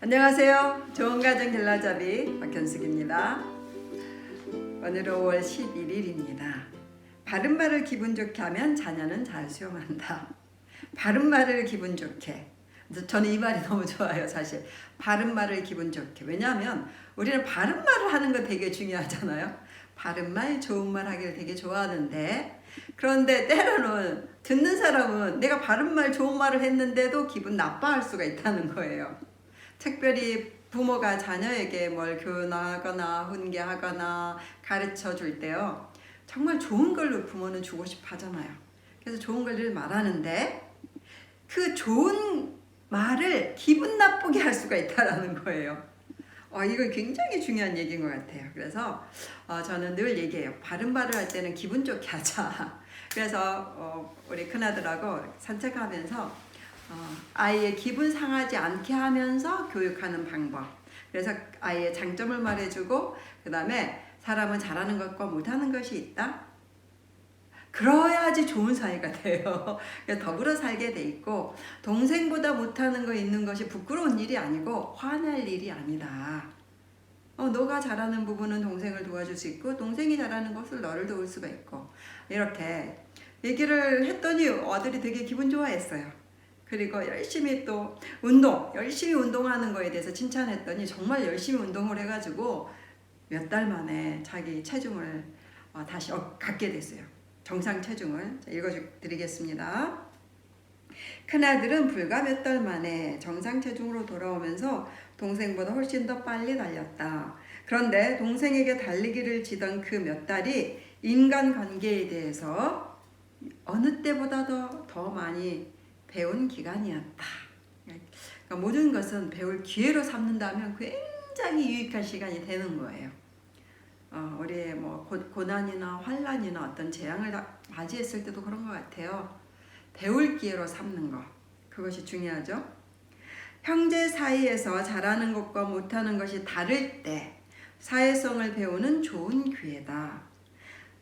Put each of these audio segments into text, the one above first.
안녕하세요. 좋은 가정 길라잡이 박현숙입니다. 오늘은 5월 11일입니다. 바른말을 기분 좋게 하면 자녀는 잘 수용한다. 바른말을 기분 좋게. 저는 이 말이 너무 좋아요, 사실. 바른말을 기분 좋게. 왜냐하면 우리는 바른말을 하는 거 되게 중요하잖아요. 바른말, 좋은 말 하기를 되게 좋아하는데, 그런데 때로는 듣는 사람은 내가 바른말, 좋은 말을 했는데도 기분 나빠할 수가 있다는 거예요. 특별히 부모가 자녀에게 뭘 교훈하거나 훈계하거나 가르쳐 줄 때요, 정말 좋은 걸로 부모는 주고 싶어 하잖아요. 그래서 좋은 걸 늘 말하는데 그 좋은 말을 기분 나쁘게 할 수가 있다라는 거예요. 이거 굉장히 중요한 얘기인 것 같아요. 그래서 저는 늘 얘기해요. 바른 말을 할 때는 기분 좋게 하자. 그래서 우리 큰아들하고 산책하면서 아이의 기분 상하지 않게 하면서 교육하는 방법. 그래서 아이의 장점을 말해주고, 그 다음에 사람은 잘하는 것과 못하는 것이 있다. 그래야지 좋은 사이가 돼요. 더불어 살게 돼 있고, 동생보다 못하는 거 있는 것이 부끄러운 일이 아니고 화낼 일이 아니다. 너가 잘하는 부분은 동생을 도와줄 수 있고, 동생이 잘하는 것을 너를 도울 수가 있고, 이렇게 얘기를 했더니 아들이 되게 기분 좋아했어요. 그리고 열심히 또 열심히 운동하는 거에 대해서 칭찬했더니 정말 열심히 운동을 해가지고 몇 달 만에 자기 체중을 다시 갖게 됐어요. 정상 체중을. 읽어드리겠습니다. 큰아들은 불과 몇 달 만에 정상 체중으로 돌아오면서 동생보다 훨씬 더 빨리 달렸다. 그런데 동생에게 달리기를 지던 그 몇 달이 인간관계에 대해서 어느 때보다도 더 많이 배운 기간이었다. 그러니까 모든 것은 배울 기회로 삼는다면 굉장히 유익한 시간이 되는 거예요. 우리의 고난이나 환란이나 어떤 재앙을 맞이했을 때도 그런 것 같아요. 배울 기회로 삼는 것, 그것이 중요하죠. 형제 사이에서 잘하는 것과 못하는 것이 다를 때 사회성을 배우는 좋은 기회다.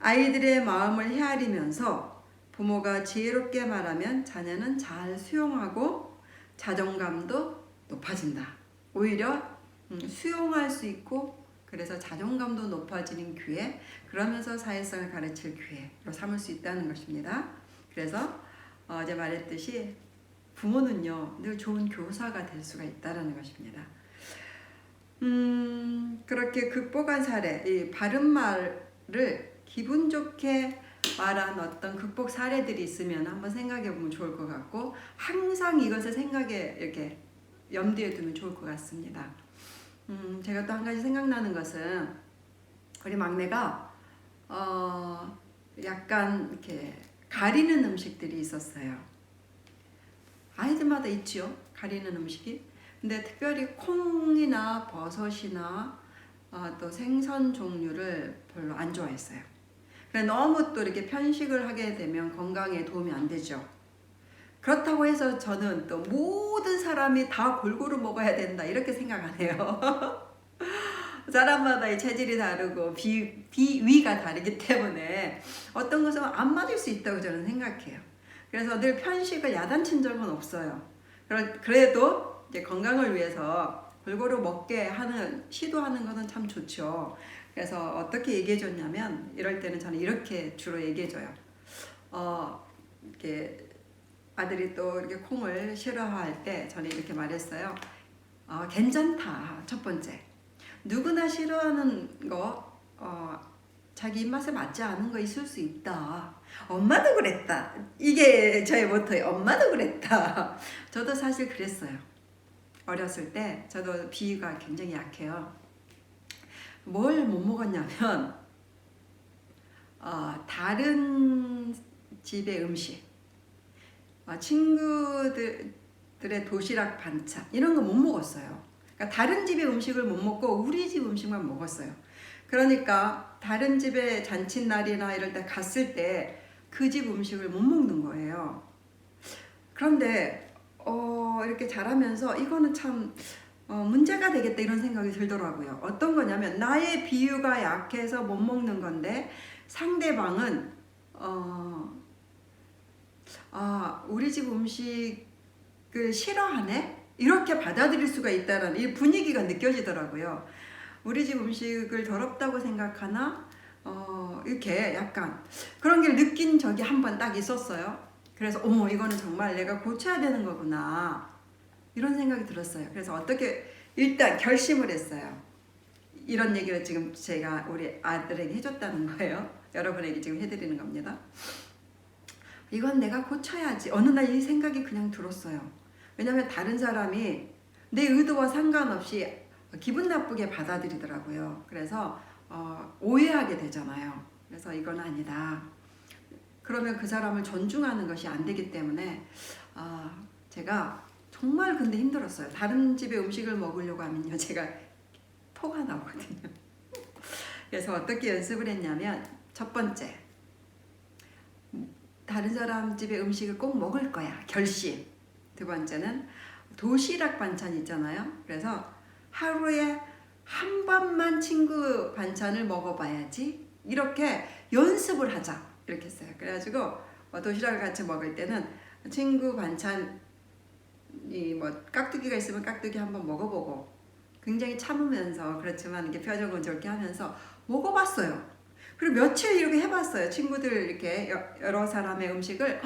아이들의 마음을 헤아리면서 부모가 지혜롭게 말하면 자녀는 잘 수용하고 자존감도 높아진다. 오히려 수용할 수 있고, 그래서 자존감도 높아지는 기회, 그러면서 사회성을 가르칠 기회로 삼을 수 있다는 것입니다. 그래서 어제 말했듯이 부모는요, 늘 좋은 교사가 될 수가 있다는 것입니다. 그렇게 극복한 사례, 이 바른 말을 기분 좋게 말한 어떤 극복 사례들이 있으면 한번 생각해 보면 좋을 것 같고, 항상 이것을 생각에 이렇게 염두에 두면 좋을 것 같습니다. 제가 또 한 가지 생각나는 것은 우리 막내가 약간 이렇게 가리는 음식들이 있었어요. 아이들마다 있지요, 가리는 음식이. 근데 특별히 콩이나 버섯이나 또 생선 종류를 별로 안 좋아했어요. 너무 또 이렇게 편식을 하게 되면 건강에 도움이 안 되죠. 그렇다고 해서 저는 또 모든 사람이 다 골고루 먹어야 된다 이렇게 생각 안 해요. 사람마다 이 체질이 다르고 비위가 다르기 때문에 어떤 것은 안 맞을 수 있다고 저는 생각해요. 그래서 늘 편식을 야단친 적은 없어요. 그래도 이제 건강을 위해서 골고루 먹게 하는, 시도하는 것은 참 좋죠. 그래서 어떻게 얘기해 줬냐면, 이럴 때는 저는 이렇게 주로 얘기해 줘요. 이렇게 아들이 또 이렇게 콩을 싫어할 때 저는 이렇게 말했어요. 괜찮다. 첫 번째. 누구나 싫어하는 거, 자기 입맛에 맞지 않은 거 있을 수 있다. 엄마도 그랬다. 이게 저의 모토예요. 엄마도 그랬다. 저도 사실 그랬어요. 어렸을 때 저도 비위가 굉장히 약해요. 뭘 못 먹었냐면 다른 집의 음식, 친구들의 도시락 반찬 이런 거 못 먹었어요. 그러니까 다른 집의 음식을 못 먹고 우리 집 음식만 먹었어요. 그러니까 다른 집에 잔칫날이나 이럴 때 갔을 때 그 집 음식을 못 먹는 거예요. 그런데 이렇게 자라면서 이거는 참 문제가 되겠다 이런 생각이 들더라고요. 어떤 거냐면, 나의 비유가 약해서 못 먹는 건데 상대방은 우리 집 음식을 싫어하네? 이렇게 받아들일 수가 있다는 이 분위기가 느껴지더라고요. 우리 집 음식을 더럽다고 생각하나? 이렇게 약간 그런 걸 느낀 적이 한 번 딱 있었어요. 그래서 어머, 이거는 정말 내가 고쳐야 되는 거구나, 이런 생각이 들었어요. 그래서 어떻게 일단 결심을 했어요. 이런 얘기를 지금 제가 우리 아들에게 해줬다는 거예요. 여러분에게 지금 해드리는 겁니다. 이건 내가 고쳐야지. 어느 날 이 생각이 그냥 들었어요. 왜냐하면 다른 사람이 내 의도와 상관없이 기분 나쁘게 받아들이더라고요. 그래서 오해하게 되잖아요. 그래서 이건 아니다. 그러면 그 사람을 존중하는 것이 안 되기 때문에 제가 정말 근데 힘들었어요. 다른 집의 음식을 먹으려고 하면요, 제가 토가 나오거든요. 그래서 어떻게 연습을 했냐면, 첫 번째, 다른 사람 집의 음식을 꼭 먹을 거야, 결심. 두 번째는 도시락 반찬 있잖아요. 그래서 하루에 한 번만 친구 반찬을 먹어봐야지, 이렇게 연습을 하자, 이렇게 했어요. 그래가지고 도시락을 같이 먹을 때는 친구 반찬이 뭐 깍두기가 있으면 깍두기 한번 먹어보고, 굉장히 참으면서, 그렇지만 이렇게 표정은 저렇게 하면서 먹어봤어요. 그리고 며칠 이렇게 해봤어요. 친구들 이렇게 여러 사람의 음식을.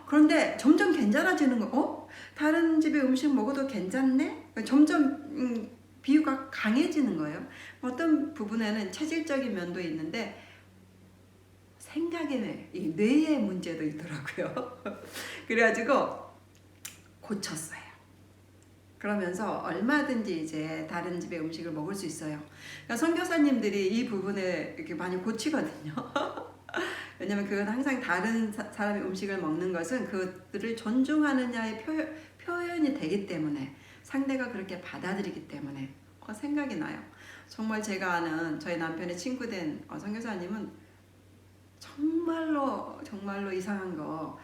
그런데 점점 괜찮아지는 거. 다른 집의 음식 먹어도 괜찮네? 점점 비유가 강해지는 거예요. 어떤 부분에는 체질적인 면도 있는데 생각의 이 뇌의 문제도 있더라고요. 그래가지고 고쳤어요. 그러면서 얼마든지 이제 다른 집의 음식을 먹을 수 있어요. 그러니까 선교사님들이 이 부분을 이렇게 많이 고치거든요. 왜냐면 그건 항상 다른 사람의 음식을 먹는 것은 그들을 존중하느냐의 표현이 되기 때문에, 상대가 그렇게 받아들이기 때문에 생각이 나요. 정말 제가 아는 저희 남편의 친구된 선교사님은 정말로 이상한 거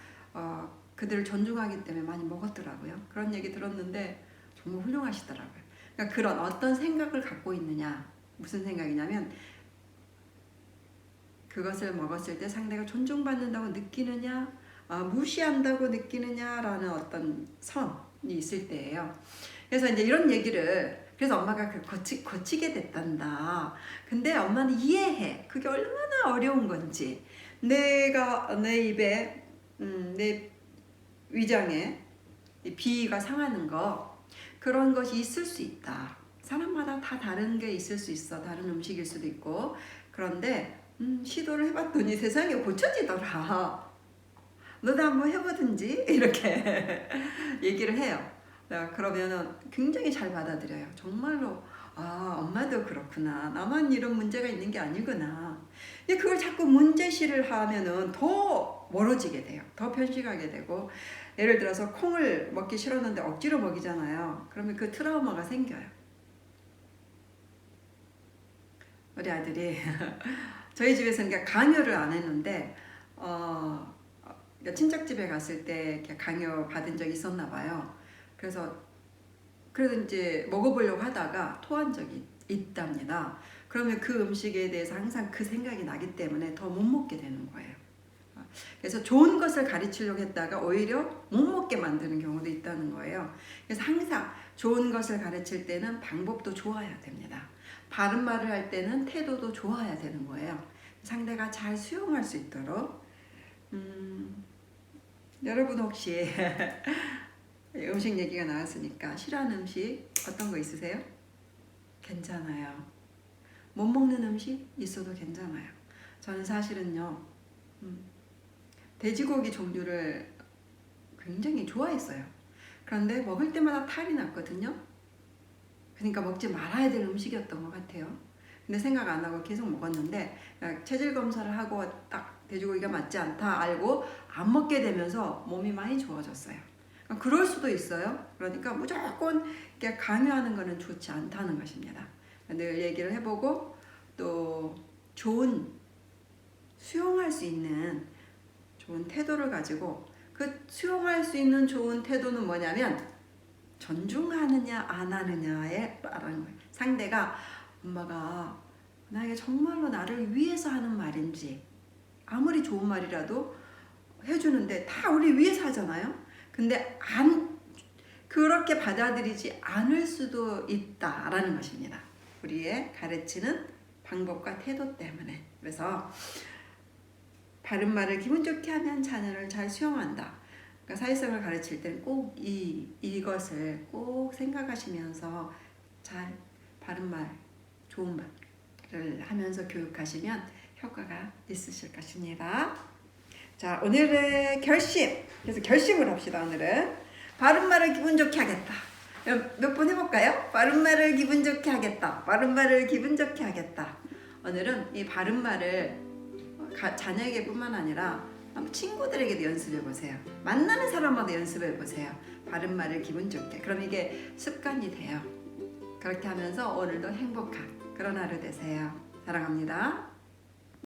그들을 존중하기 때문에 많이 먹었더라고요. 그런 얘기 들었는데 정말 훌륭하시더라고요. 그러니까 그런 어떤 생각을 갖고 있느냐, 무슨 생각이냐면 그것을 먹었을 때 상대가 존중받는다고 느끼느냐, 무시한다고 느끼느냐라는 어떤 선이 있을 때예요. 그래서 이제 이런 얘기를, 그래서 엄마가 고치게 됐단다. 근데 엄마는 이해해. 그게 얼마나 어려운 건지. 내가 내 입에 내 위장에 비위가 상하는 거, 그런 것이 있을 수 있다. 사람마다 다 다른 게 있을 수 있어. 다른 음식일 수도 있고. 그런데 시도를 해봤더니 세상에 고쳐지더라. 너도 한번 해보든지, 이렇게 얘기를 해요. 그러면은 굉장히 잘 받아들여요. 정말로 엄마도 그렇구나. 나만 이런 문제가 있는 게 아니구나. 근데 그걸 자꾸 문제시를 하면은 더 멀어지게 돼요. 더 편식하게 되고, 예를 들어서 콩을 먹기 싫었는데 억지로 먹이잖아요. 그러면 그 트라우마가 생겨요. 우리 아들이 저희 집에서는 그러니까 강요를 안 했는데 그러니까 친척집에 갔을 때 강요 받은 적이 있었나 봐요. 그래서 이제 먹어보려고 하다가 토한 적이 있답니다. 그러면 그 음식에 대해서 항상 그 생각이 나기 때문에 더 못 먹게 되는 거예요. 그래서 좋은 것을 가르치려고 했다가 오히려 못 먹게 만드는 경우도 있다는 거예요. 그래서 항상 좋은 것을 가르칠 때는 방법도 좋아야 됩니다. 바른 말을 할 때는 태도도 좋아야 되는 거예요. 상대가 잘 수용할 수 있도록. 여러분 혹시 음식 얘기가 나왔으니까 싫어하는 음식 어떤 거 있으세요? 괜찮아요. 못 먹는 음식 있어도 괜찮아요. 저는 사실은요, 돼지고기 종류를 굉장히 좋아했어요. 그런데 먹을 때마다 탈이 났거든요. 그러니까 먹지 말아야 될 음식이었던 것 같아요. 근데 생각 안 하고 계속 먹었는데, 체질 검사를 하고 딱 돼지고기가 맞지 않다 알고 안 먹게 되면서 몸이 많이 좋아졌어요. 그럴 수도 있어요. 그러니까 무조건 이렇게 강요하는 것은 좋지 않다는 것입니다. 늘 얘기를 해보고, 또 좋은, 수용할 수 있는 좋은 태도를 가지고, 그 수용할 수 있는 좋은 태도는 뭐냐면 존중하느냐 안 하느냐에 따른 거예요. 상대가 엄마가 나에게 정말로 나를 위해서 하는 말인지, 아무리 좋은 말이라도 해주는데 다 우리 위해서 하잖아요. 근데 그렇게 받아들이지 않을 수도 있다라는 것입니다. 우리의 가르치는 방법과 태도 때문에. 그래서 바른 말을 기분 좋게 하면 자녀를 잘 수용한다. 그러니까 사회성을 가르칠 때는 꼭 이것을 꼭 생각하시면서 잘 바른 말, 좋은 말을 하면서 교육하시면 효과가 있으실 것입니다. 자, 오늘의 결심. 그래서 결심을 합시다. 오늘은 바른 말을 기분 좋게 하겠다. 몇 번 해볼까요? 바른 말을 기분 좋게 하겠다. 바른 말을 기분 좋게 하겠다. 오늘은 이 바른 말을 자녀에게뿐만 아니라 친구들에게도 연습해 보세요. 만나는 사람마다 연습해 보세요. 바른 말을 기분 좋게. 그럼 이게 습관이 돼요. 그렇게 하면서 오늘도 행복한 그런 하루 되세요. 사랑합니다.